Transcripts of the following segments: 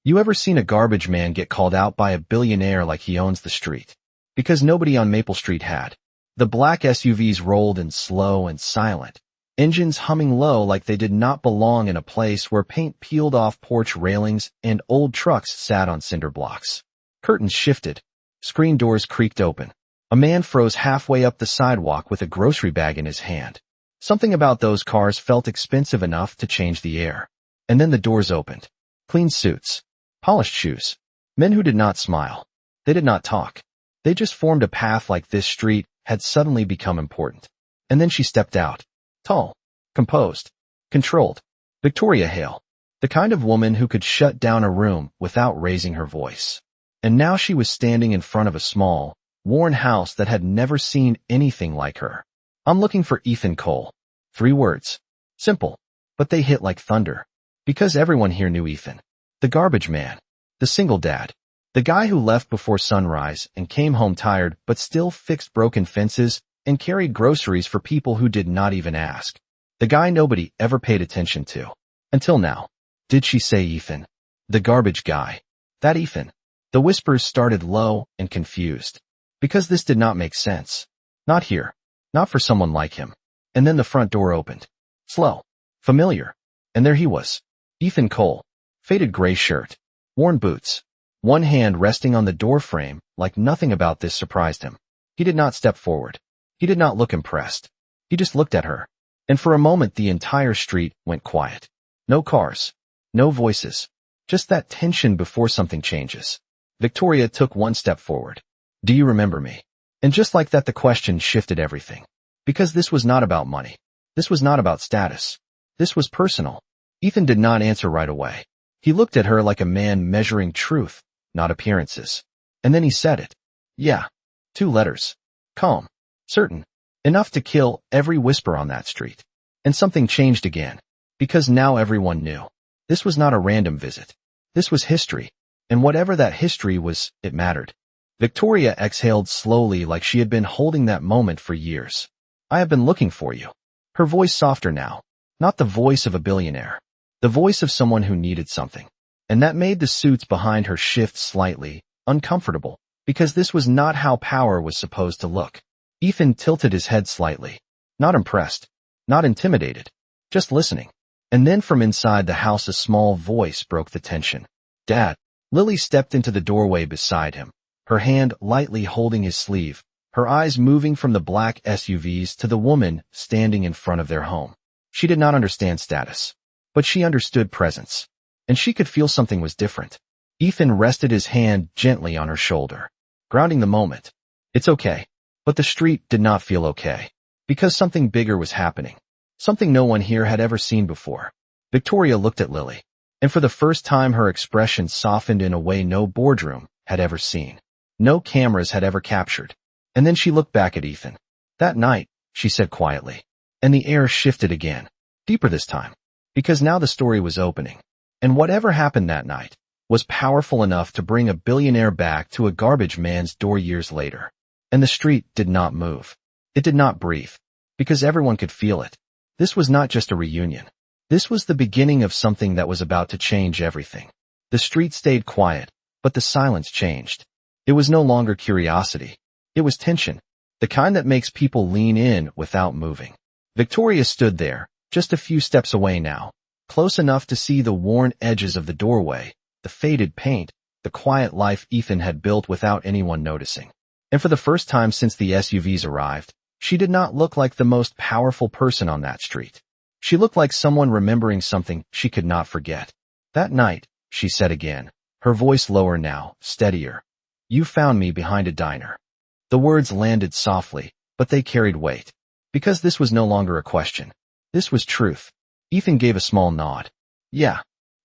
You ever seen a garbage man get called out by a billionaire like he owns the street? Because nobody on Maple Street had. The black SUVs rolled in slow and silent, engines humming low like they did not belong in a place where paint peeled off porch railings and old trucks sat on cinder blocks. Curtains shifted. Screen doors creaked open. A man froze halfway up the sidewalk with a grocery bag in his hand. Something about those cars felt expensive enough to change the air. And then the doors opened. Clean suits. Polished shoes. Men who did not smile. They did not talk. They just formed a path like this street had suddenly become important. And then she stepped out. Tall. Composed. Controlled. Victoria Hale. The kind of woman who could shut down a room without raising her voice. And now she was standing in front of a small, worn house that had never seen anything like her. I'm looking for Ethan Cole. 3 words. Simple. But they hit like thunder. Because everyone here knew Ethan. The garbage man. The single dad. The guy who left before sunrise and came home tired but still fixed broken fences and carried groceries for people who did not even ask. The guy nobody ever paid attention to. Until now. Did she say Ethan? The garbage guy. That Ethan. The whispers started low and confused. Because this did not make sense. Not here. Not for someone like him. And then the front door opened. Slow. Familiar. And there he was. Ethan Cole. Faded gray shirt. Worn boots. One hand resting on the door frame like nothing about this surprised him. He did not step forward. He did not look impressed. He just looked at her. And for a moment the entire street went quiet. No cars. No voices. Just that tension before something changes. Victoria took one step forward. Do you remember me? And just like that the question shifted everything. Because this was not about money. This was not about status. This was personal. Ethan did not answer right away. He looked at her like a man measuring truth, not appearances. And then he said it. Yeah. 2 letters. Calm. Certain. Enough to kill every whisper on that street. And something changed again. Because now everyone knew. This was not a random visit. This was history. And whatever that history was, it mattered. Victoria exhaled slowly like she had been holding that moment for years. I have been looking for you. Her voice softer now. Not the voice of a billionaire. The voice of someone who needed something. And that made the suits behind her shift slightly, uncomfortable, because this was not how power was supposed to look. Ethan tilted his head slightly. Not impressed. Not intimidated. Just listening. And then from inside the house a small voice broke the tension. Dad. Lily stepped into the doorway beside him, her hand lightly holding his sleeve, her eyes moving from the black SUVs to the woman standing in front of their home. She did not understand status. But she understood presence. And she could feel something was different. Ethan rested his hand gently on her shoulder, grounding the moment. It's okay. But the street did not feel okay. Because something bigger was happening. Something no one here had ever seen before. Victoria looked at Lily. And for the first time her expression softened in a way no boardroom had ever seen. No cameras had ever captured. And then she looked back at Ethan. That night, she said quietly. And the air shifted again. Deeper this time. Because now the story was opening. And whatever happened that night was powerful enough to bring a billionaire back to a garbage man's door years later. And the street did not move. It did not breathe. Because everyone could feel it. This was not just a reunion. This was the beginning of something that was about to change everything. The street stayed quiet, but the silence changed. It was no longer curiosity. It was tension. The kind that makes people lean in without moving. Victoria stood there, just a few steps away now, close enough to see the worn edges of the doorway, the faded paint, the quiet life Ethan had built without anyone noticing. And for the first time since the SUVs arrived, she did not look like the most powerful person on that street. She looked like someone remembering something she could not forget. That night, she said again, her voice lower now, steadier. You found me behind a diner. The words landed softly, but they carried weight. Because this was no longer a question. This was truth. Ethan gave a small nod. Yeah.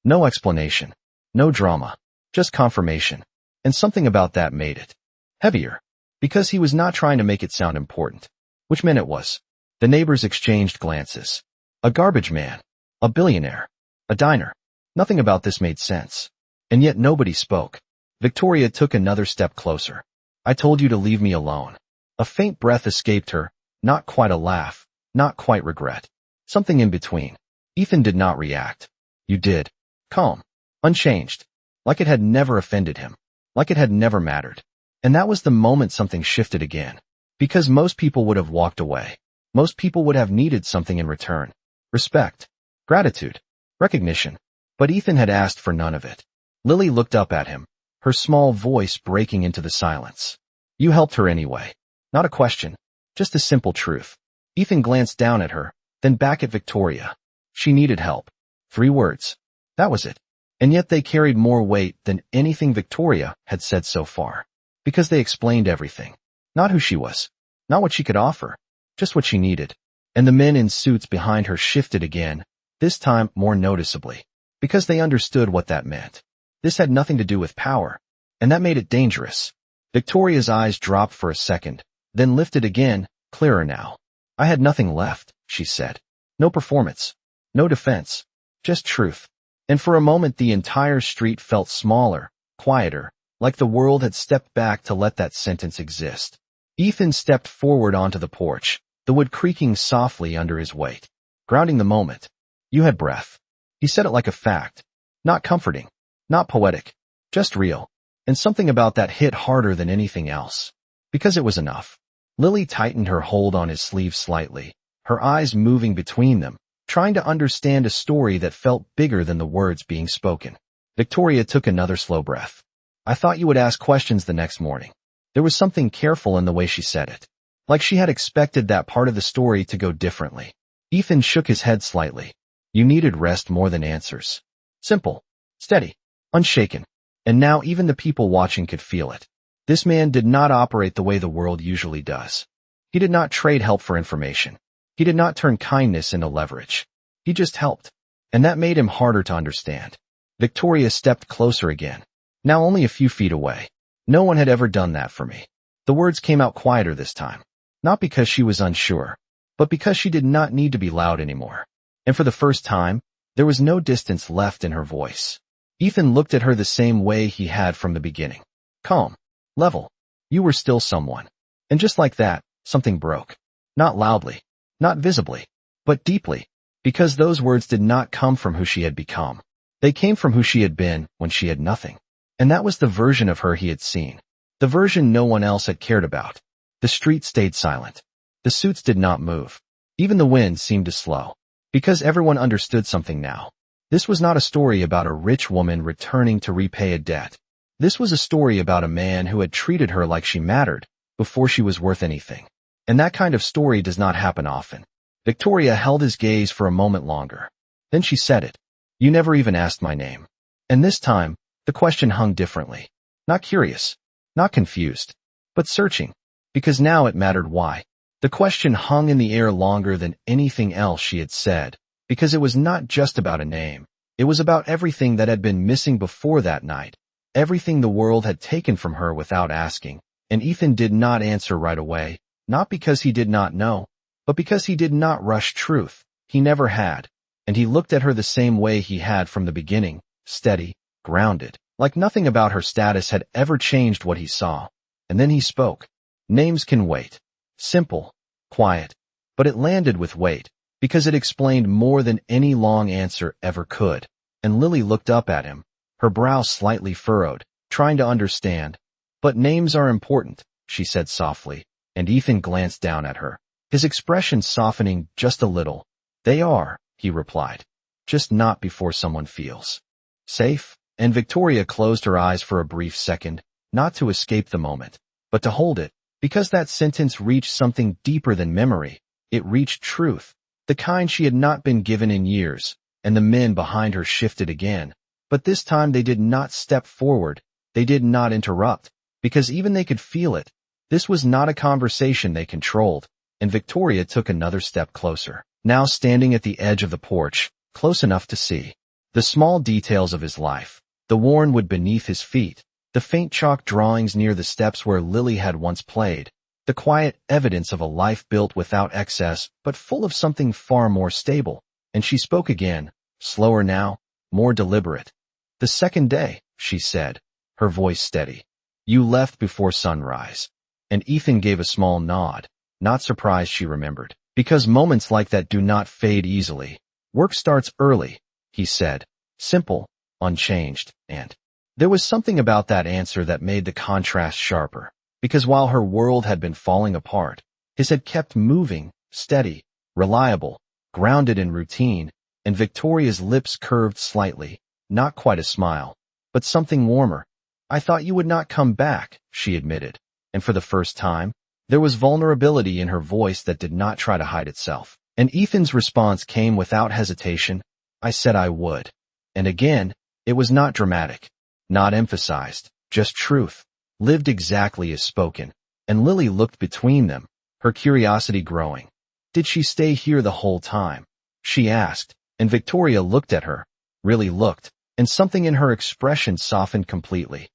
No explanation. No drama. Just confirmation. And something about that made it heavier. Because he was not trying to make it sound important. Which meant it was. The neighbors exchanged glances. A garbage man. A billionaire. A diner. Nothing about this made sense. And yet nobody spoke. Victoria took another step closer. I told you to leave me alone. A faint breath escaped her, not quite a laugh, not quite regret. Something in between. Ethan did not react. You did. Calm. Unchanged. like it had never offended him, like it had never mattered. And that was the moment something shifted again. Because most people would have walked away. Most people would have needed something in return. Respect, gratitude, recognition. But Ethan had asked for none of it. Lily looked up at him, her small voice breaking into the silence. You helped her anyway. Not a question, just a simple truth. Ethan glanced down at her, then back at Victoria. She needed help. 3 words. That was it. And yet they carried more weight than anything Victoria had said so far. Because they explained everything. Not who she was. Not what she could offer. Just what she needed. And the men in suits behind her shifted again, this time more noticeably. Because they understood what that meant. This had nothing to do with power. And that made it dangerous. Victoria's eyes dropped for a second, then lifted again, clearer now. I had nothing left, she said. No performance. No defense. Just truth. And for a moment the entire street felt smaller, quieter, like the world had stepped back to let that sentence exist. Ethan stepped forward onto the porch, the wood creaking softly under his weight. Grounding the moment. You had breath. He said it like a fact. Not comforting. Not poetic. Just real. And something about that hit harder than anything else. Because it was enough. Lily tightened her hold on his sleeve slightly, her eyes moving between them, trying to understand a story that felt bigger than the words being spoken. Victoria took another slow breath. I thought you would ask questions the next morning. There was something careful in the way she said it. Like she had expected that part of the story to go differently. Ethan shook his head slightly. You needed rest more than answers. Simple. Steady. Unshaken. And now even the people watching could feel it. This man did not operate the way the world usually does. He did not trade help for information. He did not turn kindness into leverage. He just helped. And that made him harder to understand. Victoria stepped closer again. Now only a few feet away. No one had ever done that for me. The words came out quieter this time. Not because she was unsure, but because she did not need to be loud anymore. And for the first time, there was no distance left in her voice. Ethan looked at her the same way he had from the beginning. Calm. Level. You were still someone. And just like that, something broke. Not loudly. Not visibly. But deeply. Because those words did not come from who she had become. They came from who she had been when she had nothing. And that was the version of her he had seen. The version no one else had cared about. The street stayed silent. The suits did not move. Even the wind seemed to slow. Because everyone understood something now. This was not a story about a rich woman returning to repay a debt. This was a story about a man who had treated her like she mattered, before she was worth anything. And that kind of story does not happen often. Victoria held his gaze for a moment longer. Then she said it. You never even asked my name. And this time, the question hung differently. Not curious. Not confused. But searching. Because now it mattered why. The question hung in the air longer than anything else she had said. Because it was not just about a name. It was about everything that had been missing before that night. Everything the world had taken from her without asking. And Ethan did not answer right away. Not because he did not know. But because he did not rush truth. He never had. And he looked at her the same way he had from the beginning. Steady. Grounded. Like nothing about her status had ever changed what he saw. And then he spoke. Names can wait. Simple. Quiet. But it landed with weight. Because it explained more than any long answer ever could. And Lily looked up at him, her brow slightly furrowed, trying to understand. But names are important, she said softly, and Ethan glanced down at her, his expression softening just a little. They are, he replied. Just not before someone feels safe. And Victoria closed her eyes for a brief second, not to escape the moment, but to hold it, because that sentence reached something deeper than memory. It reached truth. The kind she had not been given in years, and the men behind her shifted again. But this time they did not step forward, they did not interrupt, because even they could feel it. This was not a conversation they controlled, and Victoria took another step closer, now standing at the edge of the porch, close enough to see the small details of his life, the worn wood beneath his feet, the faint chalk drawings near the steps where Lily had once played, the quiet evidence of a life built without excess, but full of something far more stable. And she spoke again, slower now, more deliberate. The second day, she said, her voice steady. You left before sunrise. And Ethan gave a small nod, not surprised she remembered. Because moments like that do not fade easily. Work starts early, he said. Simple, unchanged, and There was something about that answer that made the contrast sharper, because while her world had been falling apart, his had kept moving, steady, reliable, grounded in routine, and Victoria's lips curved slightly, not quite a smile, but something warmer. "I thought you would not come back," she admitted, and for the first time, there was vulnerability in her voice that did not try to hide itself. And Ethan's response came without hesitation. "I said I would." And again, it was not dramatic, not emphasized, just truth, lived exactly as spoken. And Lily looked between them, her curiosity growing. "Did she stay here the whole time?" she asked, and Victoria looked at her, really looked, and something in her expression softened completely.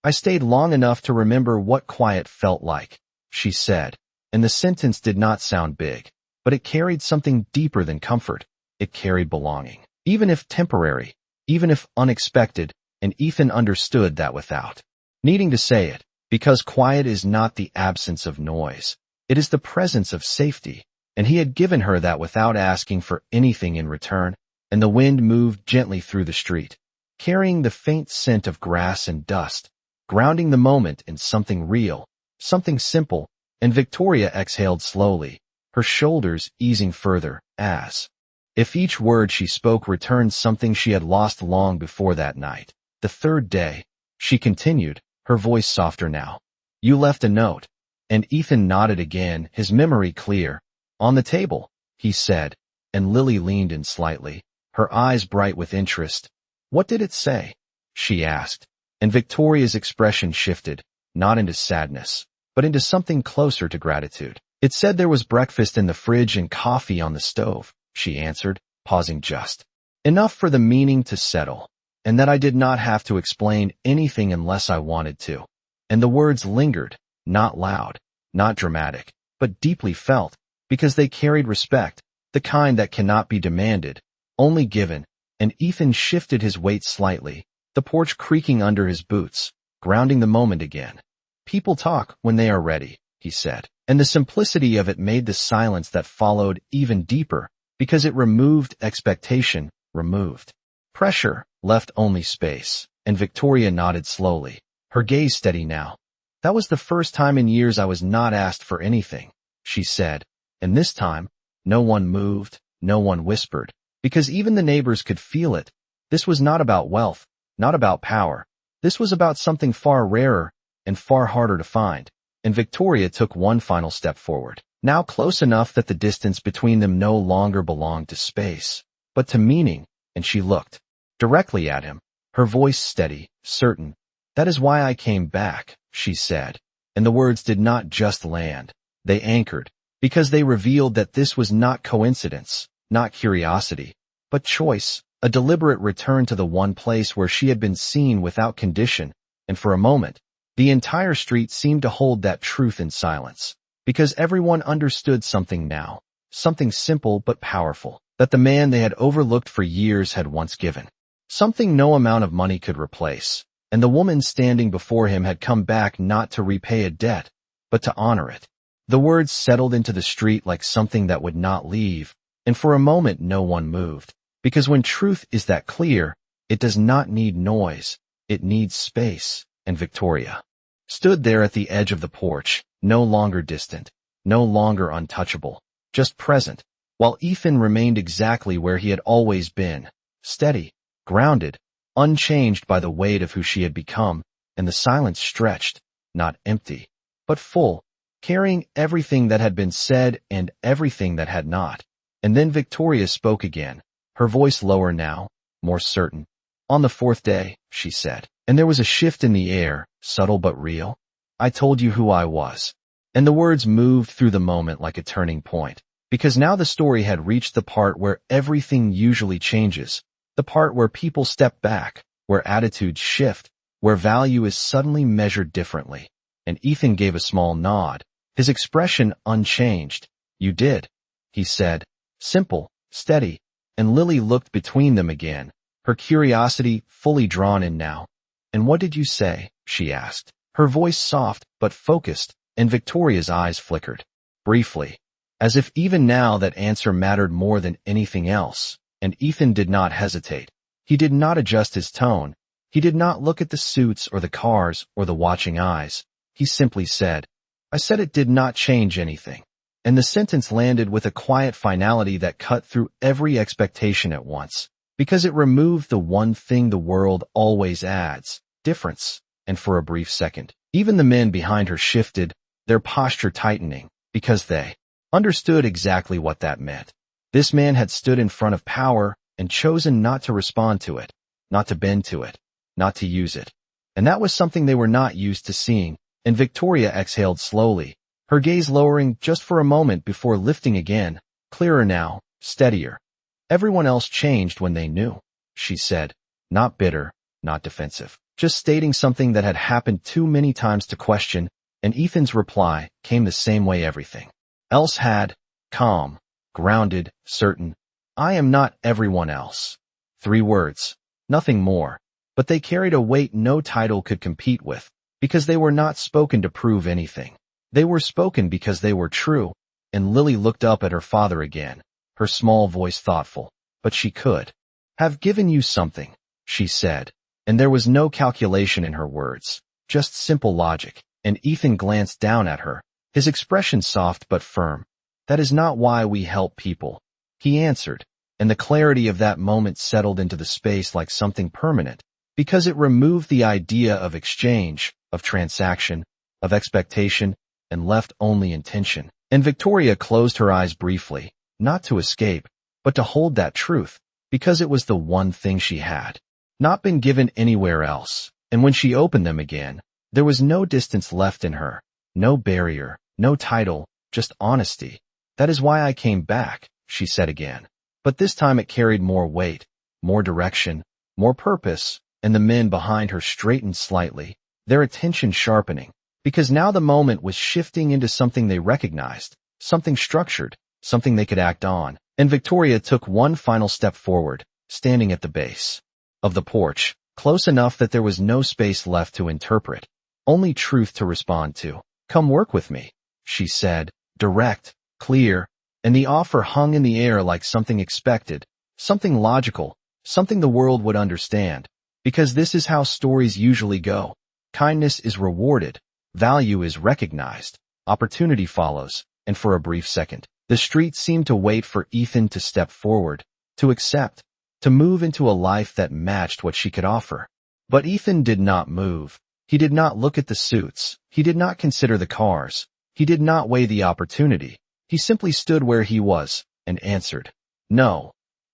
"I stayed long enough to remember what quiet felt like," she said, and the sentence did not sound big, but it carried something deeper than comfort. It carried belonging, even if temporary, even if unexpected, and Ethan understood that without needing to say it, because quiet is not the absence of noise. It is the presence of safety, and he had given her that without asking for anything in return. And the wind moved gently through the street, carrying the faint scent of grass and dust, grounding the moment in something real, something simple, and Victoria exhaled slowly, her shoulders easing further, as if each word she spoke returned something she had lost long before that night. "The third day," she continued, her voice softer now. "You left a note." And Ethan nodded again, his memory clear. "On the table," he said, and Lily leaned in slightly, her eyes bright with interest. "What did it say?" she asked, and Victoria's expression shifted, not into sadness, but into something closer to gratitude. "It said there was breakfast in the fridge and coffee on the stove," she answered, pausing just enough for the meaning to settle, "and that I did not have to explain anything unless I wanted to." And the words lingered, not loud, not dramatic, but deeply felt, because they carried respect, the kind that cannot be demanded, only given. And Ethan shifted his weight slightly, the porch creaking under his boots, grounding the moment again. "People talk when they are ready," he said, and the simplicity of it made the silence that followed even deeper, because it removed expectation, removed pressure, left only space. And Victoria nodded slowly, her gaze steady now. "That was the first time in years I was not asked for anything," she said, and this time, no one moved, no one whispered, because even the neighbors could feel it. This was not about wealth, not about power. This was about something far rarer and far harder to find. And Victoria took one final step forward, now close enough that the distance between them no longer belonged to space, but to meaning, and she looked directly at him, her voice steady, certain. "That is why I came back," she said, and the words did not just land, they anchored, because they revealed that this was not coincidence, not curiosity, but choice, a deliberate return to the one place where she had been seen without condition. And for a moment, the entire street seemed to hold that truth in silence, because everyone understood something now, something simple but powerful, that the man they had overlooked for years had once given, something no amount of money could replace. And the woman standing before him had come back not to repay a debt, but to honor it. The words settled into the street like something that would not leave, and for a moment no one moved, because when truth is that clear, it does not need noise, it needs space. And Victoria stood there at the edge of the porch, no longer distant, no longer untouchable, just present, while Ethan remained exactly where he had always been, steady, grounded, unchanged by the weight of who she had become. And the silence stretched, not empty, but full, carrying everything that had been said and everything that had not. And then Victoria spoke again, her voice lower now, more certain. "On the fourth day," she said, and there was a shift in the air, subtle but real. "I told you who I was." And the words moved through the moment like a turning point, because now the story had reached the part where everything usually changes, the part where people step back, where attitudes shift, where value is suddenly measured differently. And Ethan gave a small nod, his expression unchanged. "You did," he said, simple, steady, and Lily looked between them again, her curiosity fully drawn in now. "And what did you say?" she asked, her voice soft but focused, and Victoria's eyes flickered, briefly, as if even now that answer mattered more than anything else. And Ethan did not hesitate. He did not adjust his tone. He did not look at the suits or the cars or the watching eyes. He simply said, "I said it did not change anything." And the sentence landed with a quiet finality that cut through every expectation at once, because it removed the one thing the world always adds: difference. And for a brief second, even the men behind her shifted, their posture tightening, because they understood exactly what that meant. This man had stood in front of power and chosen not to respond to it, not to bend to it, not to use it. And that was something they were not used to seeing. And Victoria exhaled slowly, her gaze lowering just for a moment before lifting again, clearer now, steadier. "Everyone else changed when they knew," she said, not bitter, not defensive, just stating something that had happened too many times to question, and Ethan's reply came the same way everything else had: calm, grounded, certain. "I am not everyone else." 3 words, nothing more, but they carried a weight no title could compete with, because they were not spoken to prove anything. They were spoken because they were true, and Lily looked up at her father again, her small voice thoughtful. "But she could have given you something," she said, and there was no calculation in her words, just simple logic. And Ethan glanced down at her, his expression soft but firm. "That is not why we help people," he answered, and the clarity of that moment settled into the space like something permanent, because it removed the idea of exchange, of transaction, of expectation, and left only intention. And Victoria closed her eyes briefly, not to escape, but to hold that truth, because it was the one thing she had not been given anywhere else. And when she opened them again, there was no distance left in her, no barrier, no title, just honesty. "That is why I came back," she said again. But this time it carried more weight, more direction, more purpose, and the men behind her straightened slightly, their attention sharpening, because now the moment was shifting into something they recognized, something structured, something they could act on. And Victoria took one final step forward, standing at the base of the porch, close enough that there was no space left to interpret, only truth to respond to. "Come work with me," she said, direct, clear, and the offer hung in the air like something expected, something logical, something the world would understand, because this is how stories usually go. Kindness is rewarded, value is recognized, opportunity follows, and for a brief second, the street seemed to wait for Ethan to step forward, to accept, to move into a life that matched what she could offer. But Ethan did not move. He did not look at the suits. He did not consider the cars. He did not weigh the opportunity. He simply stood where he was and answered, "No."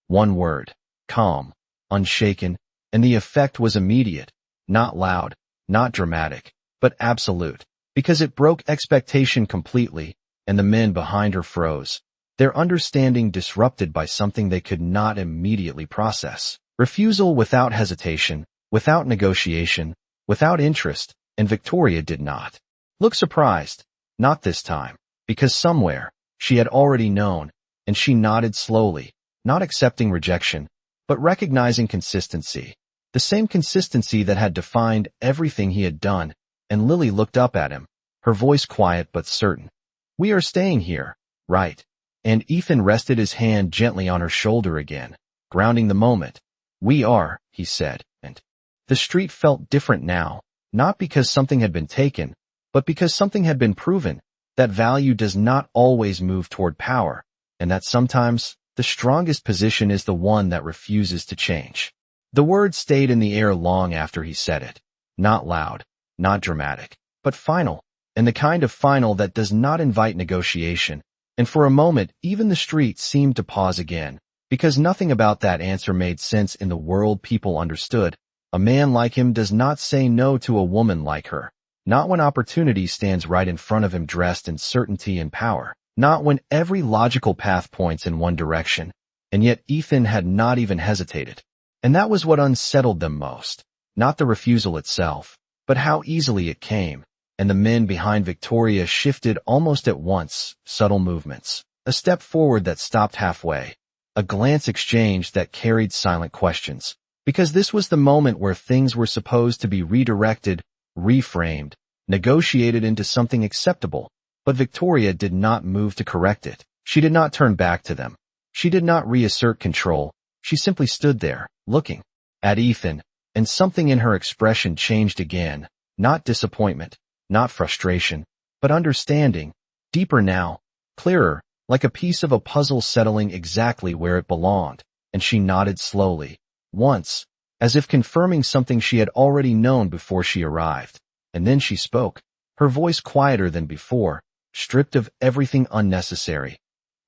One word, calm, unshaken, and the effect was immediate, not loud, not dramatic, but absolute, because it broke expectation completely, and the men behind her froze, their understanding disrupted by something they could not immediately process. Refusal without hesitation, without negotiation, without interest, and Victoria did not look surprised, not this time, because somewhere, she had already known, and she nodded slowly, not accepting rejection, but recognizing consistency, the same consistency that had defined everything he had done. And Lily looked up at him, her voice quiet but certain. "We are staying here, right?" And Ethan rested his hand gently on her shoulder again, grounding the moment. "We are," he said, and the street felt different now, not because something had been taken, but because something had been proven, that value does not always move toward power, and that sometimes the strongest position is the one that refuses to change. The word stayed in the air long after he said it, not loud, not dramatic, but final, and the kind of final that does not invite negotiation. And for a moment, even the street seemed to pause again, because nothing about that answer made sense in the world people understood. A man like him does not say no to a woman like her, not when opportunity stands right in front of him dressed in certainty and power, not when every logical path points in one direction. And yet Ethan had not even hesitated. And that was what unsettled them most, not the refusal itself, but how easily it came. And the men behind Victoria shifted almost at once, subtle movements, a step forward that stopped halfway, a glance exchanged that carried silent questions, because this was the moment where things were supposed to be redirected, reframed, negotiated into something acceptable. But Victoria did not move to correct it. She did not turn back to them. She did not reassert control. She simply stood there, looking at Ethan, and something in her expression changed again, not disappointment, not frustration, but understanding, deeper now, clearer, like a piece of a puzzle settling exactly where it belonged, and she nodded slowly, once, as if confirming something she had already known before she arrived, and then she spoke, her voice quieter than before, stripped of everything unnecessary.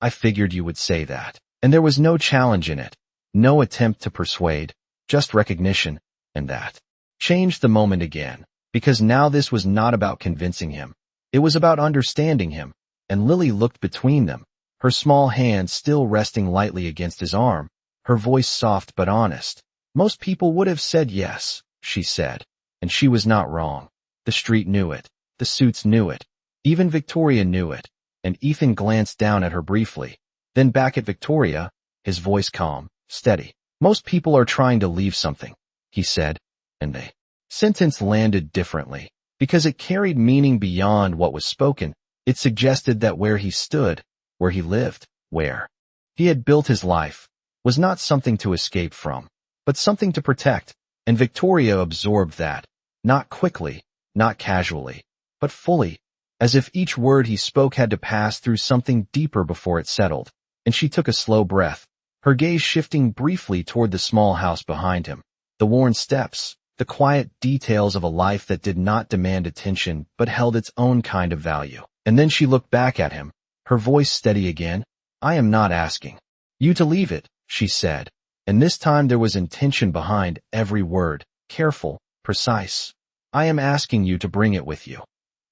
I figured you would say that. And there was no challenge in it, no attempt to persuade, just recognition, and that changed the moment again, because now this was not about convincing him. It was about understanding him, and Lily looked between them, her small hand still resting lightly against his arm, her voice soft but honest. Most people would have said yes, she said, and she was not wrong. The street knew it, the suits knew it, even Victoria knew it, and Ethan glanced down at her briefly, then back at Victoria, his voice calm, steady. Most people are trying to leave something, he said, and the sentence landed differently, because it carried meaning beyond what was spoken. It suggested that where he stood, where he lived, where he had built his life, was not something to escape from, but something to protect, and Victoria absorbed that, not quickly, not casually, but fully, as if each word he spoke had to pass through something deeper before it settled. And she took a slow breath, her gaze shifting briefly toward the small house behind him, the worn steps, the quiet details of a life that did not demand attention but held its own kind of value. And then she looked back at him, her voice steady again. I am not asking you to leave it, she said, and this time there was intention behind every word, careful, precise. I am asking you to bring it with you.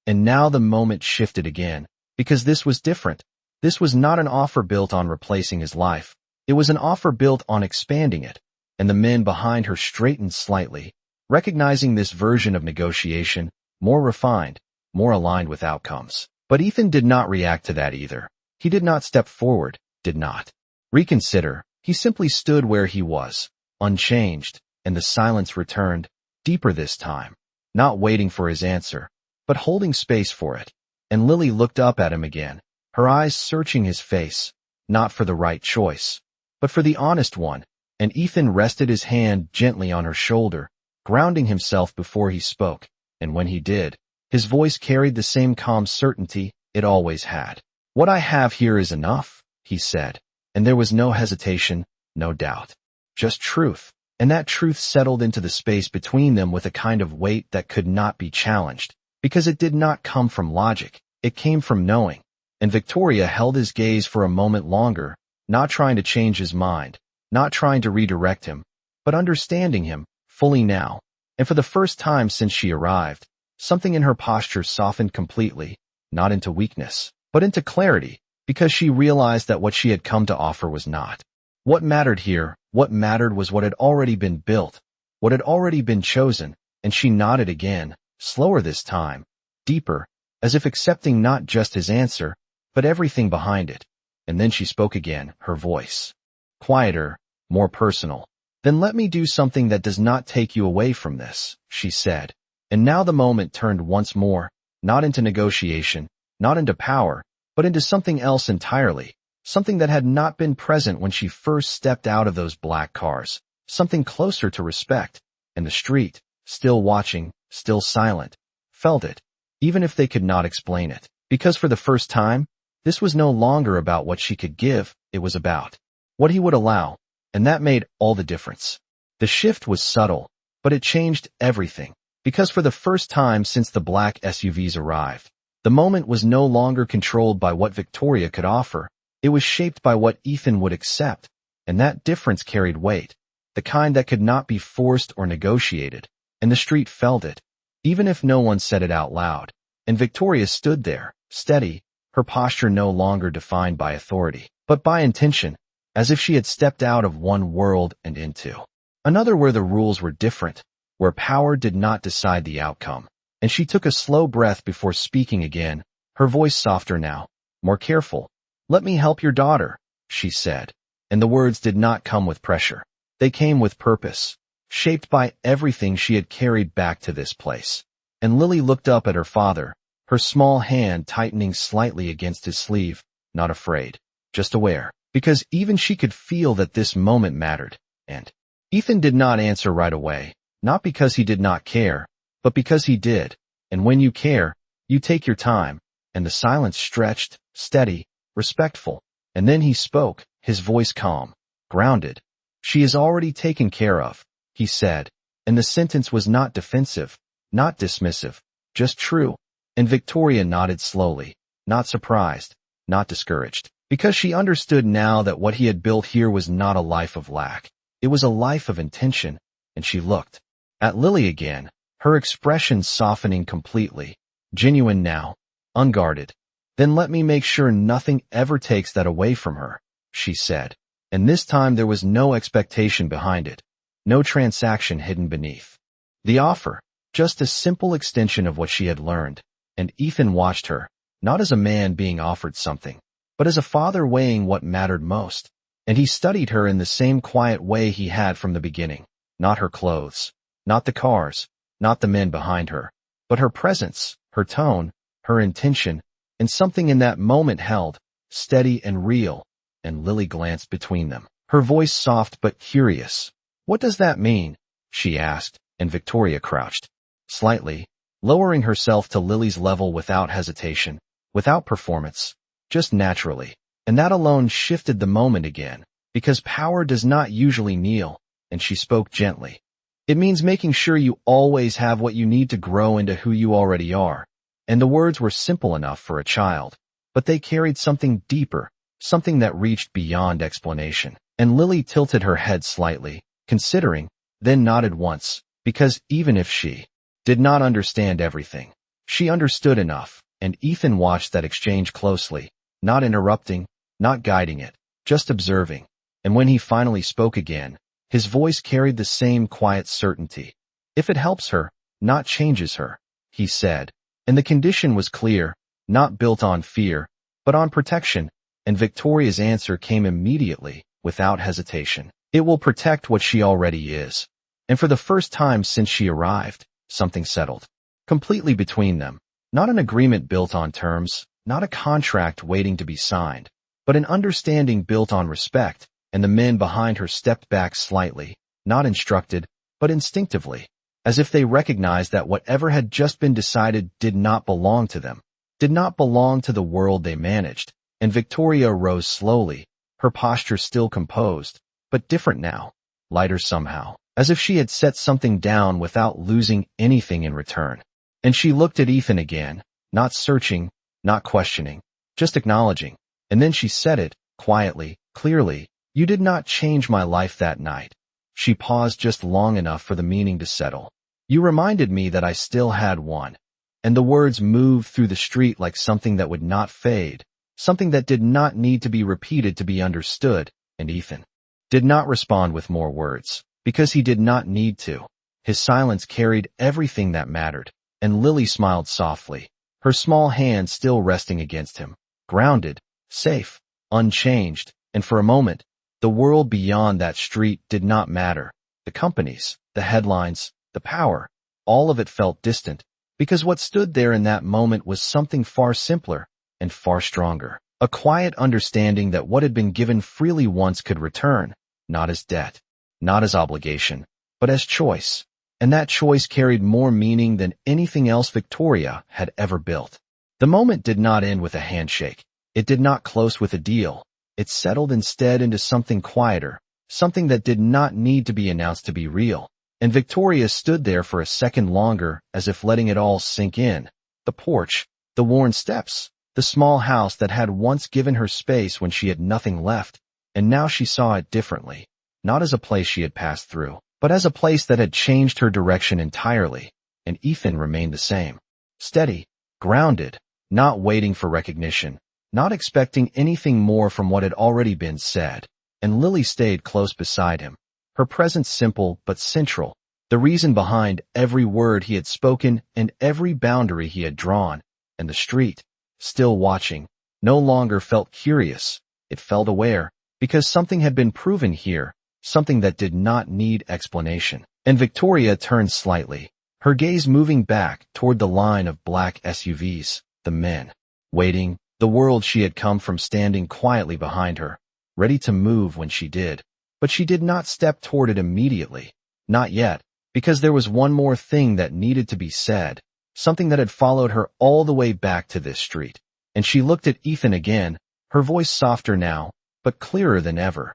And now the moment shifted again, because this was different. This was not an offer built on replacing his life. It was an offer built on expanding it, and the men behind her straightened slightly, recognizing this version of negotiation, more refined, more aligned with outcomes. But Ethan did not react to that either. He did not step forward, did not reconsider. He simply stood where he was, unchanged, and the silence returned, deeper this time, not waiting for his answer, but holding space for it. And Lily looked up at him again, her eyes searching his face, not for the right choice, but for the honest one, and Ethan rested his hand gently on her shoulder, grounding himself before he spoke, and when he did, his voice carried the same calm certainty it always had. What I have here is enough, he said, and there was no hesitation, no doubt, just truth, and that truth settled into the space between them with a kind of weight that could not be challenged, because it did not come from logic, it came from knowing. And Victoria held his gaze for a moment longer, not trying to change his mind, not trying to redirect him, but understanding him, fully now. And for the first time since she arrived, something in her posture softened completely, not into weakness, but into clarity, because she realized that what she had come to offer was not what mattered here. What mattered was what had already been built, what had already been chosen, and she nodded again, slower this time, deeper, as if accepting not just his answer, but everything behind it. And then she spoke again, her voice quieter, more personal. Then let me do something that does not take you away from this, she said. And now the moment turned once more, not into negotiation, not into power, but into something else entirely, something that had not been present when she first stepped out of those black cars, something closer to respect. And the street, still watching, still silent, felt it, even if they could not explain it, because for the first time, this was no longer about what she could give, it was about what he would allow, and that made all the difference. The shift was subtle, but it changed everything, because for the first time since the black SUVs arrived, the moment was no longer controlled by what Victoria could offer, it was shaped by what Ethan would accept, and that difference carried weight, the kind that could not be forced or negotiated, and the street felt it, even if no one said it out loud. And Victoria stood there, steady, her posture no longer defined by authority, but by intention, as if she had stepped out of one world and into another where the rules were different, where power did not decide the outcome. And she took a slow breath before speaking again, her voice softer now, more careful. Let me help your daughter, she said, and the words did not come with pressure. They came with purpose, shaped by everything she had carried back to this place. And Lily looked up at her father, her small hand tightening slightly against his sleeve, not afraid, just aware, because even she could feel that this moment mattered. And Ethan did not answer right away, Not because he did not care, but because he did. And when you care, you take your time. And the silence stretched, steady, respectful. And then he spoke, his voice calm, grounded. "She is already taken care of," he said. And the sentence was not defensive, not dismissive, just true. And Victoria nodded slowly, not surprised, not discouraged, because she understood now that what he had built here was not a life of lack. It was a life of intention. And she looked at Lily again, her expression softening completely, genuine now, unguarded. "Then let me make sure nothing ever takes that away from her," she said. And this time there was no expectation behind it, no transaction hidden beneath the offer, just a simple extension of what she had learned. And Ethan watched her, not as a man being offered something, but as a father weighing what mattered most. And he studied her in the same quiet way he had from the beginning. Not her clothes, not the cars, not the men behind her, but her presence, her tone, her intention, and something in that moment held, steady and real. And Lily glanced between them, her voice soft but curious. "What does that mean?" she asked, and Victoria crouched slightly, lowering herself to Lily's level without hesitation, without performance, just naturally. And that alone shifted the moment again, because power does not usually kneel. And she spoke gently. "It means making sure you always have what you need to grow into who you already are." And the words were simple enough for a child, but they carried something deeper, something that reached beyond explanation. And Lily tilted her head slightly, considering, then nodded once, because even if she did not understand everything, she understood enough. And Ethan watched that exchange closely, not interrupting, not guiding it, just observing. And when he finally spoke again, his voice carried the same quiet certainty. "If it helps her, not changes her," he said. And the condition was clear, not built on fear, but on protection. And Victoria's answer came immediately, without hesitation. "It will protect what she already is." And for the first time since she arrived, something settled completely between them. Not an agreement built on terms, not a contract waiting to be signed, but an understanding built on respect. And the men behind her stepped back slightly, not instructed, but instinctively, as if they recognized that whatever had just been decided did not belong to them, did not belong to the world they managed. And Victoria rose slowly, her posture still composed, but different now, lighter somehow, as if she had set something down without losing anything in return. And she looked at Ethan again, not searching, not questioning, just acknowledging. And then she said it, quietly, clearly, "You did not change my life that night." She paused just long enough for the meaning to settle. "You reminded me that I still had one." And the words moved through the street like something that would not fade, something that did not need to be repeated to be understood. And Ethan did not respond with more words, because he did not need to. His silence carried everything that mattered. And Lily smiled softly, her small hand still resting against him, grounded, safe, unchanged. And for a moment, the world beyond that street did not matter. The companies, the headlines, the power, all of it felt distant, because what stood there in that moment was something far simpler and far stronger. A quiet understanding that what had been given freely once could return, not as debt, not as obligation, but as choice. And that choice carried more meaning than anything else Victoria had ever built. The moment did not end with a handshake. It did not close with a deal. It settled instead into something quieter, something that did not need to be announced to be real. And Victoria stood there for a second longer, as if letting it all sink in. The porch, the worn steps, the small house that had once given her space when she had nothing left. And now she saw it differently, not as a place she had passed through, but as a place that had changed her direction entirely. And Ethan remained the same. Steady, grounded, not waiting for recognition, not expecting anything more from what had already been said. And Lily stayed close beside him, her presence simple but central, the reason behind every word he had spoken and every boundary he had drawn. And the street, still watching, no longer felt curious. It felt aware, because something had been proven here, something that did not need explanation. And Victoria turned slightly, her gaze moving back toward the line of black SUVs, the men waiting, the world she had come from standing quietly behind her, ready to move when she did. But she did not step toward it immediately. Not yet. because there was one more thing that needed to be said, something that had followed her all the way back to this street. And she looked at Ethan again, her voice softer now, but clearer than ever.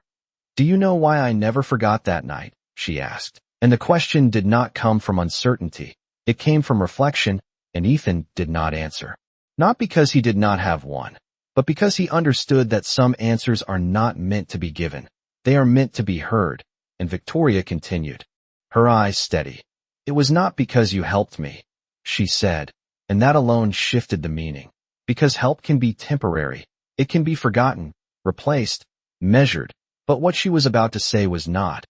"Do you know why I never forgot that night?" she asked. And the question did not come from uncertainty. It came from reflection, and Ethan did not answer. Not because he did not have one, but because he understood that some answers are not meant to be given. They are meant to be heard. And Victoria continued, her eyes steady. "It was not because you helped me," she said, and that alone shifted the meaning. Because help can be temporary. It can be forgotten, replaced, measured, but what she was about to say was not.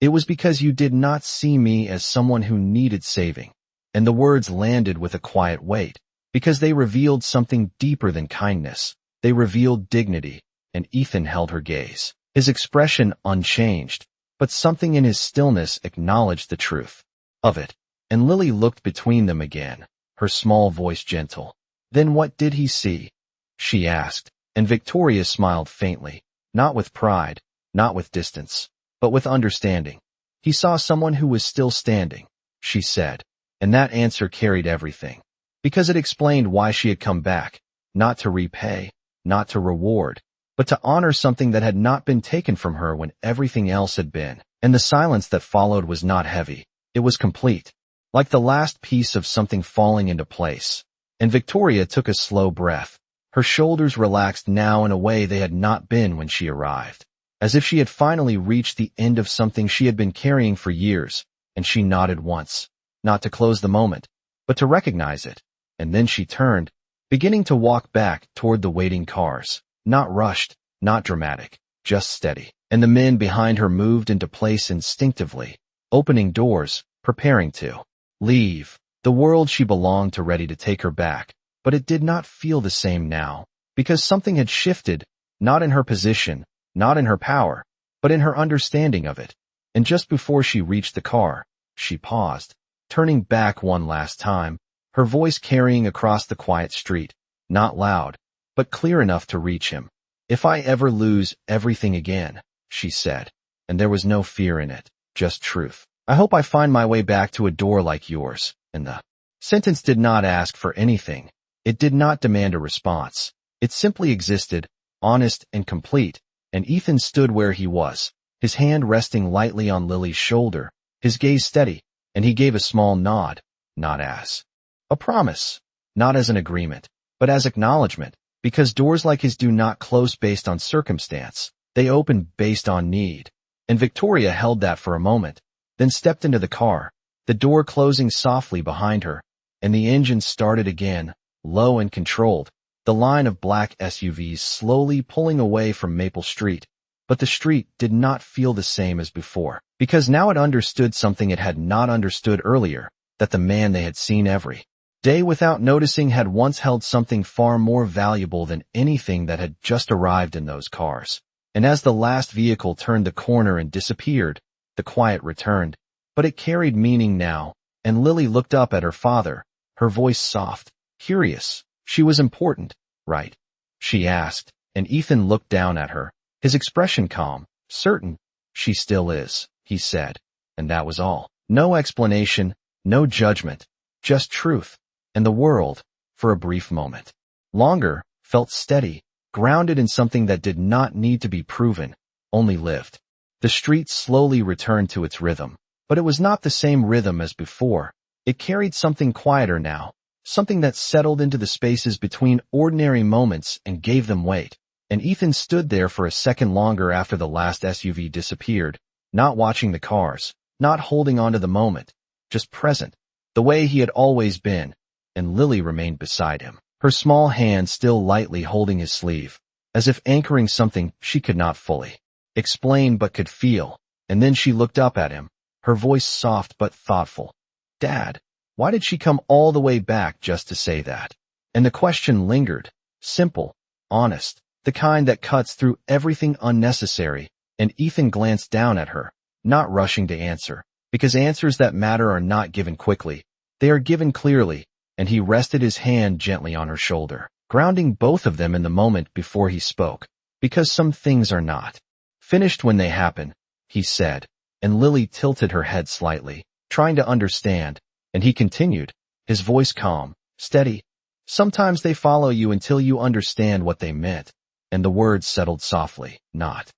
"It was because you did not see me as someone who needed saving." And the words landed with a quiet weight, because they revealed something deeper than kindness. They revealed dignity, and Ethan held her gaze, his expression unchanged, but something in his stillness acknowledged the truth of it. And Lily looked between them again, her small voice gentle. "Then what did he see?" she asked, and Victoria smiled faintly, not with pride, not with distance, but with understanding. "He saw someone who was still standing," she said, and that answer carried everything, because it explained why she had come back, not to repay, not to reward, but to honor something that had not been taken from her when everything else had been. And the silence that followed was not heavy. It was complete, like the last piece of something falling into place. And Victoria took a slow breath. Her shoulders relaxed now in a way they had not been when she arrived, as if she had finally reached the end of something she had been carrying for years, and she nodded once, not to close the moment, but to recognize it. And then she turned, beginning to walk back toward the waiting cars, not rushed, not dramatic, just steady. And the men behind her moved into place instinctively, opening doors, preparing to leave the world she belonged to, ready to take her back. But it did not feel the same now, because something had shifted, not in her position, not in her power, but in her understanding of it. And just before she reached the car, she paused, turning back one last time, her voice carrying across the quiet street, not loud, but clear enough to reach him. "If I ever lose everything again," she said, and there was no fear in it, just truth, "I hope I find my way back to a door like yours." And the sentence did not ask for anything. It did not demand a response. It simply existed, honest and complete, and Ethan stood where he was, his hand resting lightly on Lily's shoulder, his gaze steady, and he gave a small nod, not as a promise, not as an agreement, but as acknowledgment, because doors like his do not close based on circumstance. They open based on need. And Victoria held that for a moment, then stepped into the car, the door closing softly behind her, and the engine started again, low and controlled, the line of black SUVs slowly pulling away from Maple Street. But the street did not feel the same as before, because now it understood something it had not understood earlier, that the man they had seen every day without noticing had once held something far more valuable than anything that had just arrived in those cars. And as the last vehicle turned the corner and disappeared, the quiet returned, but it carried meaning now, and Lily looked up at her father, her voice soft, curious. "She was important, right?" she asked, and Ethan looked down at her, his expression calm. "Certain. She still is," he said, and that was all. No explanation, no judgment, just truth. And the world, for a brief moment, longer, felt steady, grounded in something that did not need to be proven, only lived. The street slowly returned to its rhythm, but it was not the same rhythm as before. It carried something quieter now, something that settled into the spaces between ordinary moments and gave them weight. And Ethan stood there for a second longer after the last SUV disappeared, not watching the cars, not holding on to the moment, just present, the way he had always been. And Lily remained beside him, her small hand still lightly holding his sleeve, as if anchoring something she could not fully explain but could feel. And then she looked up at him, her voice soft but thoughtful. "Dad, why did she come all the way back just to say that?" And the question lingered, simple, honest, the kind that cuts through everything unnecessary. And Ethan glanced down at her, not rushing to answer, because answers that matter are not given quickly. They are given clearly. And he rested his hand gently on her shoulder, grounding both of them in the moment before he spoke. "Because some things are not finished when they happen," he said, and Lily tilted her head slightly, trying to understand, and he continued, his voice calm, steady. Sometimes they follow you until you understand what they meant. And the words settled softly, not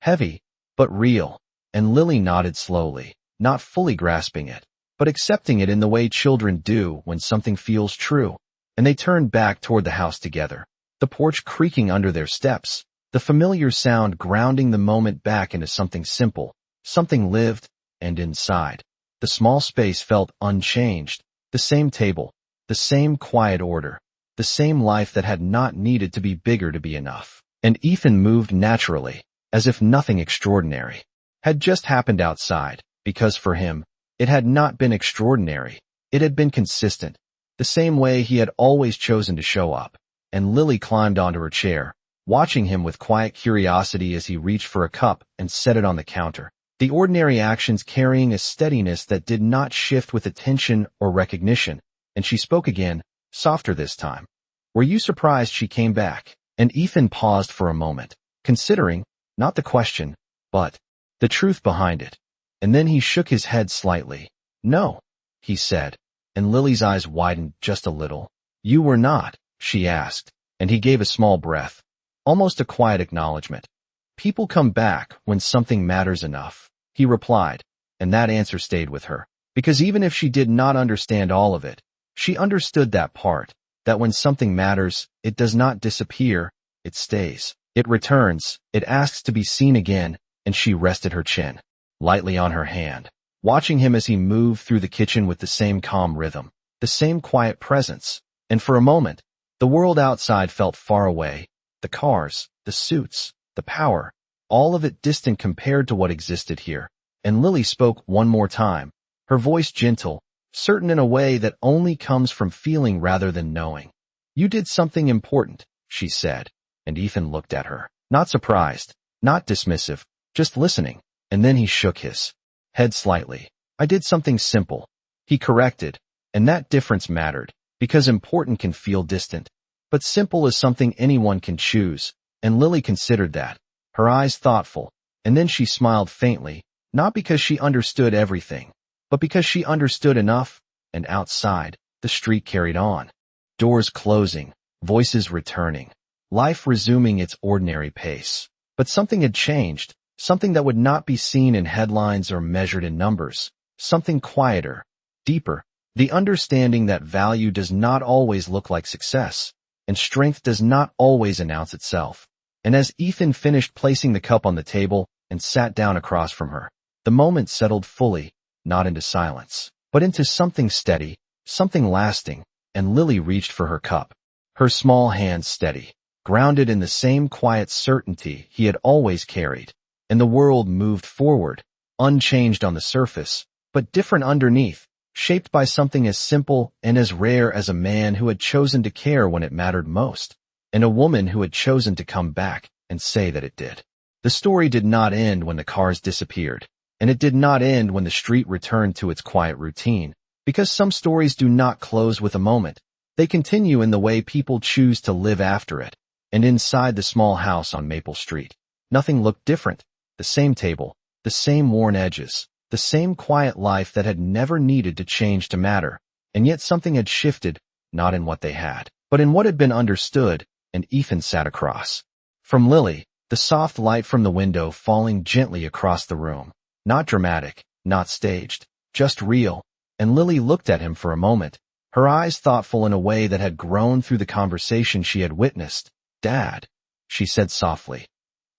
heavy, but real. And Lily nodded slowly, not fully grasping it, but accepting it in the way children do when something feels true. And they turned back toward the house together, the porch creaking under their steps, the familiar sound grounding the moment back into something simple, something lived, and inside. The small space felt unchanged, the same table, the same quiet order, the same life that had not needed to be bigger to be enough. And Ethan moved naturally, as if nothing extraordinary had just happened outside, because for him, it had not been extraordinary. It had been consistent, the same way he had always chosen to show up. And Lily climbed onto her chair, watching him with quiet curiosity as he reached for a cup and set it on the counter. The ordinary actions carrying a steadiness that did not shift with attention or recognition. And she spoke again, softer this time. Were you surprised she came back? And Ethan paused for a moment, considering, not the question, but the truth behind it. And then he shook his head slightly. No, he said, and Lily's eyes widened just a little. You were not, she asked, and he gave a small breath, almost a quiet acknowledgment. People come back when something matters enough, he replied, and that answer stayed with her, because even if she did not understand all of it, she understood that part, that when something matters, it does not disappear, it stays. It returns, it asks to be seen again, and she rested her chin lightly on her hand, watching him as he moved through the kitchen with the same calm rhythm, the same quiet presence. And for a moment, the world outside felt far away, the cars, the suits, the power, all of it distant compared to what existed here. And Lily spoke one more time, her voice gentle, certain in a way that only comes from feeling rather than knowing. You did something important, she said, and Ethan looked at her, not surprised, not dismissive, just listening. And then he shook his head slightly. I did something simple, he corrected, and that difference mattered, because important can feel distant, but simple is something anyone can choose. And Lily considered that, her eyes thoughtful, and then she smiled faintly, not because she understood everything, but because she understood enough. And outside, the street carried on. Doors closing, voices returning, life resuming its ordinary pace. But something had changed, something that would not be seen in headlines or measured in numbers, something quieter, deeper, the understanding that value does not always look like success, and strength does not always announce itself. And as Ethan finished placing the cup on the table and sat down across from her, the moment settled fully, not into silence, but into something steady, something lasting. And Lily reached for her cup, her small hands steady, grounded in the same quiet certainty he had always carried. And the world moved forward, unchanged on the surface, but different underneath, shaped by something as simple and as rare as a man who had chosen to care when it mattered most, and a woman who had chosen to come back and say that it did. The story did not end when the cars disappeared, and it did not end when the street returned to its quiet routine, because some stories do not close with a moment. They continue in the way people choose to live after it. And inside the small house on Maple Street, nothing looked different. The same table, the same worn edges, the same quiet life that had never needed to change to matter. And yet something had shifted, not in what they had, but in what had been understood. And Ethan sat across from Lily, the soft light from the window falling gently across the room. Not dramatic, not staged, just real. And Lily looked at him for a moment, her eyes thoughtful in a way that had grown through the conversation she had witnessed. Dad, she said softly.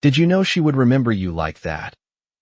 Did you know she would remember you like that?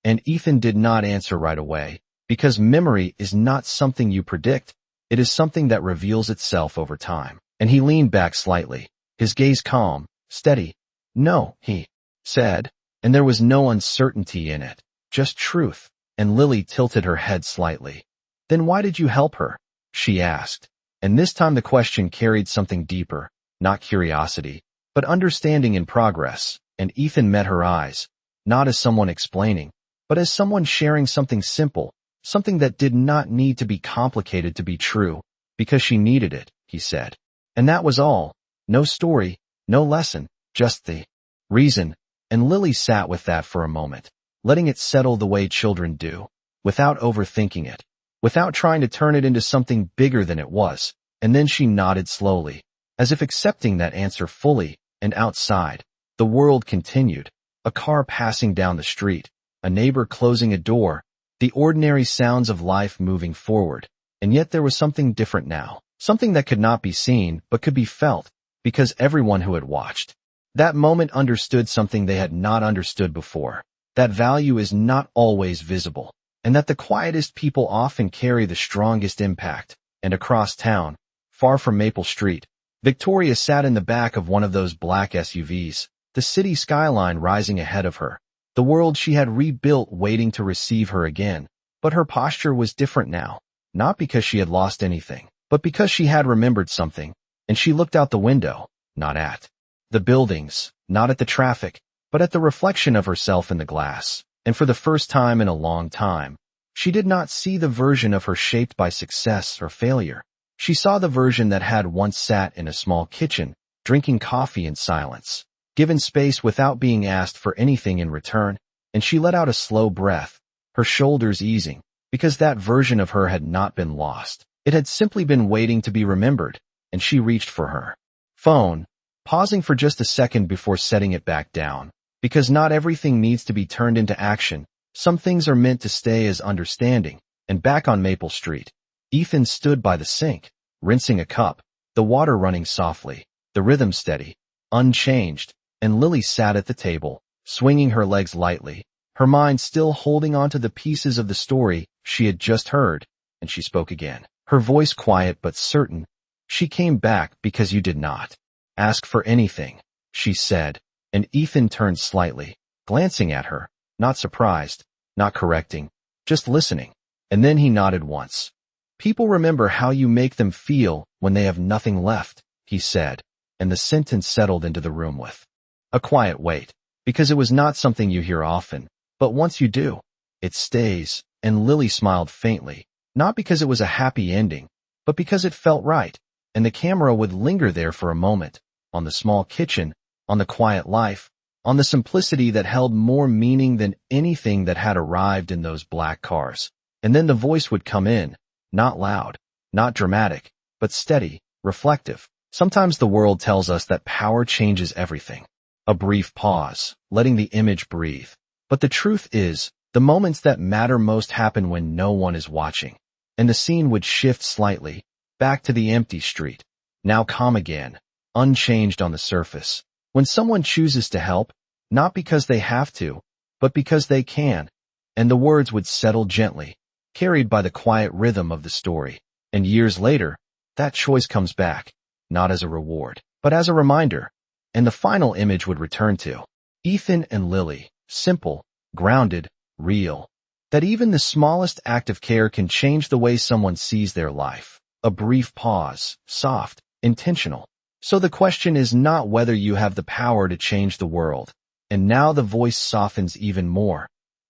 And Ethan did not answer right away, because memory is not something you predict, it is something that reveals itself over time. And he leaned back slightly, his gaze calm, steady. No, he said, and there was no uncertainty in it, just truth. And Lily tilted her head slightly. Then why did you help her? She asked. And this time the question carried something deeper, not curiosity, but understanding in progress. And Ethan met her eyes, not as someone explaining, but as someone sharing something simple, something that did not need to be complicated to be true, because she needed it, he said. And that was all. No story, no lesson, just the reason. And Lily sat with that for a moment, letting it settle the way children do, without overthinking it. without trying to turn it into something bigger than it was, and then she nodded slowly, as if accepting that answer fully, and outside, the world continued. A car passing down the street, a neighbor closing a door, the ordinary sounds of life moving forward, and yet there was something different now, something that could not be seen but could be felt, because everyone who had watched that moment understood something they had not understood before, that value is not always visible, and that the quietest people often carry the strongest impact. And across town, far from Maple Street, Victoria sat in the back of one of those black SUVs, the city skyline rising ahead of her, the world she had rebuilt waiting to receive her again. But her posture was different now, not because she had lost anything, but because she had remembered something, and she looked out the window, not at the buildings, not at the traffic, but at the reflection of herself in the glass. And for the first time in a long time, she did not see the version of her shaped by success or failure. She saw the version that had once sat in a small kitchen, drinking coffee in silence, given space without being asked for anything in return, and she let out a slow breath, her shoulders easing, because that version of her had not been lost. It had simply been waiting to be remembered, and she reached for her phone, pausing for just a second before setting it back down. Because not everything needs to be turned into action, some things are meant to stay as understanding. And back on Maple Street, Ethan stood by the sink, rinsing a cup, the water running softly, the rhythm steady, unchanged, and Lily sat at the table, swinging her legs lightly, her mind still holding on to the pieces of the story she had just heard, and she spoke again, her voice quiet but certain. She came back because you did not ask for anything, she said, and Ethan turned slightly, glancing at her, not surprised, not correcting, just listening, and then he nodded once. People remember how you make them feel when they have nothing left, he said, and the sentence settled into the room with a quiet weight, because it was not something you hear often, but once you do, it stays. And Lily smiled faintly, not because it was a happy ending, but because it felt right, and the camera would linger there for a moment, on the small kitchen, on the quiet life, on the simplicity that held more meaning than anything that had arrived in those black cars. And then the voice would come in, not loud, not dramatic, but steady, reflective. Sometimes the world tells us that power changes everything. A brief pause, letting the image breathe. But the truth is, the moments that matter most happen when no one is watching. And the scene would shift slightly, back to the empty street, now calm again, unchanged on the surface. When someone chooses to help, not because they have to, but because they can, and the words would settle gently, carried by the quiet rhythm of the story. And years later, that choice comes back, not as a reward, but as a reminder, and the final image would return to Ethan and Lily, simple, grounded, real. That even the smallest act of care can change the way someone sees their life. A brief pause, soft, intentional. So the question is not whether you have the power to change the world, and now the voice softens even more,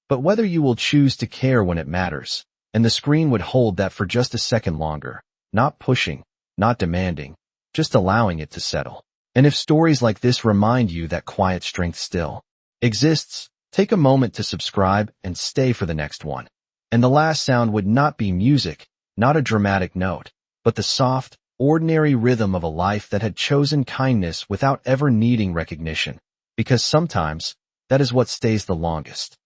but whether you will choose to care when it matters. And the screen would hold that for just a second longer, not pushing, not demanding, just allowing it to settle. And if stories like this remind you that quiet strength still exists, take a moment to subscribe and stay for the next one. And the last sound would not be music, not a dramatic note, but the soft, ordinary rhythm of a life that had chosen kindness without ever needing recognition, because sometimes that is what stays the longest.